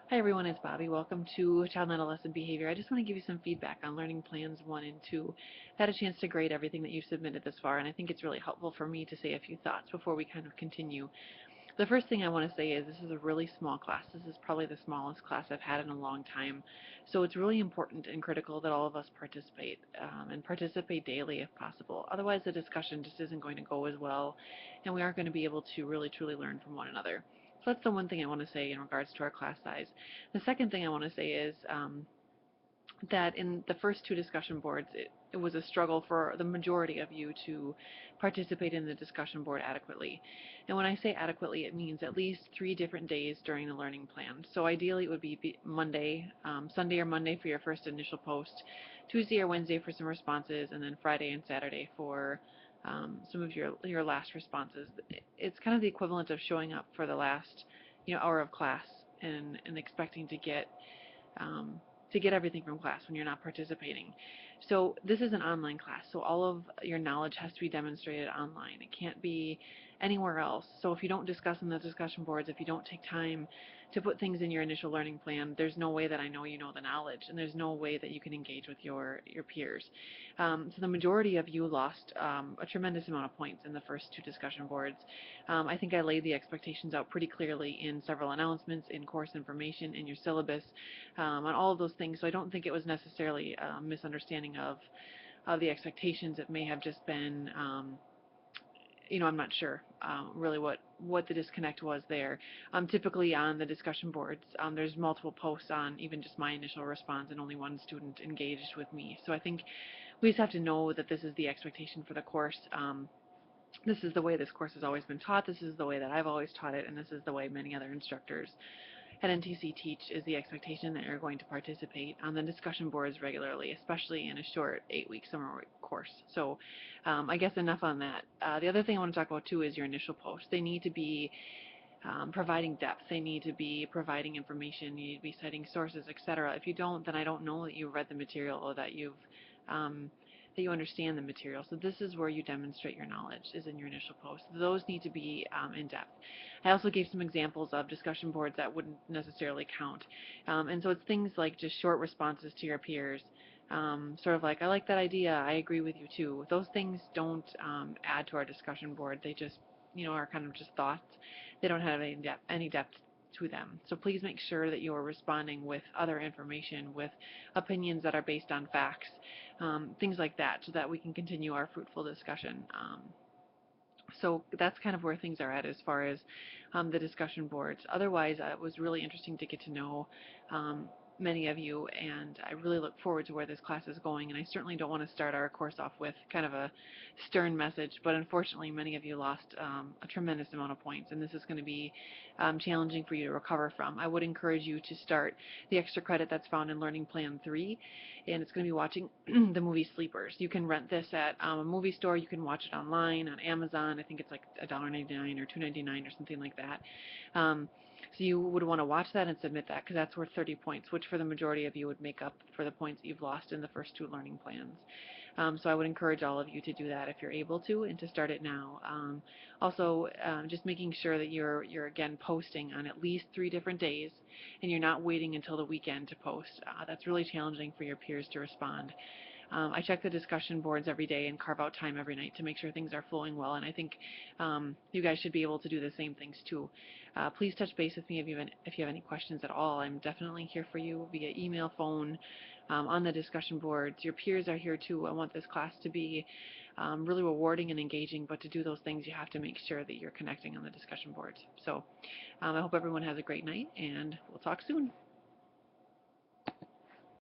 Hi everyone, it's Bobby. Welcome to Child and Adolescent Behavior. I just want to give you some feedback on learning plans 1 and 2. I had a chance to grade everything that you've submitted this far, and I think it's really helpful for me to say a few thoughts before we kind of continue. The first thing I want to say is this is a really small class. This is probably the smallest class I've had in a long time. So it's really important and critical that all of us participate and participate daily if possible. Otherwise, the discussion just isn't going to go as well, and we aren't going to be able to really truly learn from one another. So that's the one thing I want to say in regards to our class size. The second thing I want to say is that in the first two discussion boards, it was a struggle for the majority of you to participate in the discussion board adequately. And when I say adequately, it means at least 3 different days during the learning plan. So ideally, it would be Monday, Sunday or Monday for your first initial post, Tuesday or Wednesday for some responses, and then Friday and Saturday for some of your last responses. It's kind of the equivalent of showing up for the last hour of class and expecting um, to get everything from class when you're not participating. So this is an online class, so all of your knowledge has to be demonstrated online. It can't be anywhere else. So if you don't discuss in the discussion boards, if you don't take time to put things in your initial learning plan, there's no way that I know you know the knowledge, and there's no way that you can engage with your peers. So the majority of you lost a tremendous amount of points in the first two discussion boards. I think I laid the expectations out pretty clearly in several announcements, in course information, in your syllabus, on all of those things. So I don't think it was necessarily a misunderstanding of the expectations. It may have just been, I'm not sure really what the disconnect was there. Typically on the discussion boards, there's multiple posts on even just my initial response, and only one student engaged with me. So I think we just have to know that this is the expectation for the course. This is the way this course has always been taught. This is the way that I've always taught it, and this is the way many other instructors at NTC teach, is the expectation that you're going to participate on the discussion boards regularly, especially in a short 8-week summer course. So I guess enough on that. The other thing I want to talk about too is your initial posts. They need to be providing depth. They need to be providing information. You need to be citing sources, etc. If you don't, then I don't know that you've read the material or um, that you understand the material. So this is where you demonstrate your knowledge, is in your initial post. Those need to be in depth. I also gave some examples of discussion boards that wouldn't necessarily count. And so it's things like just short responses to your peers, sort of like, I like that idea, I agree with you too. Those things don't add to our discussion board. They just, are kind of just thoughts. They don't have any depth to them. So please make sure that you are responding with other information, with opinions that are based on facts, things like that, so that we can continue our fruitful discussion. So that's kind of where things are at as far as the discussion boards. Otherwise, it was really interesting to get to know um, many of you, and I really look forward to where this class is going. And I certainly don't want to start our course off with kind of a stern message, but unfortunately, many of you lost a tremendous amount of points, and this is going to be challenging for you to recover from. I would encourage you to start the extra credit that's found in Learning Plan 3, and it's going to be watching the movie Sleepers. You can rent this at a movie store. You can watch it online on Amazon. I think it's like $1.99 or $2.99 or something like that. So you would want to watch that and submit that, because that's worth 30 points, which for the majority of you would make up for the points that you've lost in the first two learning plans. So I would encourage all of you to do that if you're able to, and to start it now. Also, just making sure that you're again posting on at least 3 different days, and you're not waiting until the weekend to post. That's really challenging for your peers to respond. I check the discussion boards every day and carve out time every night to make sure things are flowing well, and I think you guys should be able to do the same things too. Please touch base with me if you have any questions at all. I'm definitely here for you via email, phone, on the discussion boards. Your peers are here too. I want this class to be really rewarding and engaging, but to do those things, you have to make sure that you're connecting on the discussion boards. So I hope everyone has a great night, and we'll talk soon.